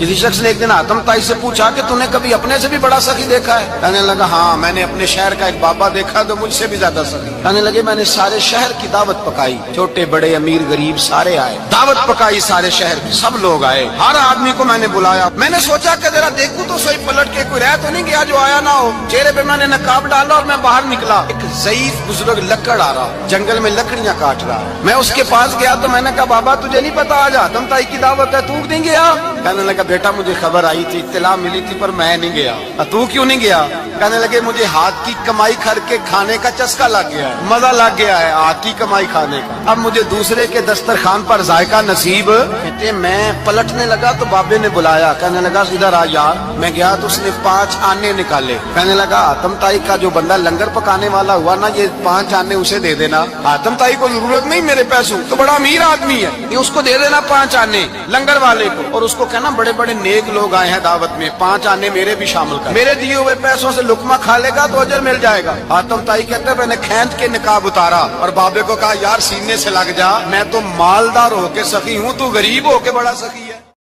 کسی شخص نے ایک دن آتم تائی سے پوچھا کہ تُو نے کبھی اپنے سے بھی بڑا سخی دیکھا ہے؟ کہنے لگا ہاں، میں نے اپنے شہر کا ایک بابا دیکھا تو مجھ سے بھی زیادہ سخی۔ کہنے لگے میں نے سارے شہر کی دعوت پکائی، چھوٹے بڑے امیر غریب سارے آئے، دعوت پکائی سارے شہر کی، سب لوگ آئے، ہر آدمی کو میں نے بلایا۔ میں نے سوچا کہ ذرا دیکھوں تو صحیح پلٹ کے کوئی رہ تو نہیں گیا جو آیا نہ ہو۔ چہرے پہ میں نے نقاب ڈالا اور میں باہر نکلا، ایک ضعیف بزرگ لکڑ آ رہا، جنگل میں لکڑیاں کاٹ رہا۔ میں اس کے پاس گیا تو میں نے کہا بابا تجھے نہیں پتا آج آتم تائی کی دعوت ہے، تو نہیں گیا؟ کہنے لگا بیٹا مجھے خبر آئی تھی، اطلاع ملی تھی، پر میں نہیں گیا۔ تو کیوں نہیں گیا؟ کہنے لگے مجھے ہاتھ کی کمائی کر کے کھانے کا چسکا لگ گیا ہے، مزہ لگ گیا ہے ہاتھ کی کمائی کھانے کا، اب مجھے دوسرے کے دسترخوان پر ذائقہ نصیب۔ کہتے میں پلٹنے لگا تو بابے نے بلایا، کہنے لگا ادھر آ یار۔ میں گیا تو اس نے 5 آنے نکالے، کہنے لگا آتم تائی کا جو بندہ لنگر پکانے والا ہوا نا، یہ 5 آنے اسے دے دینا، آتم تائی کو ضرورت نہیں میرے پیسوں، تو بڑا امیر آدمی ہے، یہ اس کو دے دینا 5 آنے لنگر والے کو، اور اس کو کہنا بڑے بڑے نیک لوگ آئے ہیں دعوت میں، 5 آنے میرے بھی شامل کر، میرے دیے ہوئے پیسوں سے لقمہ کھا لے گا تو اجر مل جائے گا۔ آتم تائی کہتے ہیں میں نے کھینچ کے نقاب اتارا اور بابے کو کہا یار سینے سے لگ جا، میں تو مالدار ہو کے سخی ہوں، تو غریب ہو کے بڑا سخی ہے۔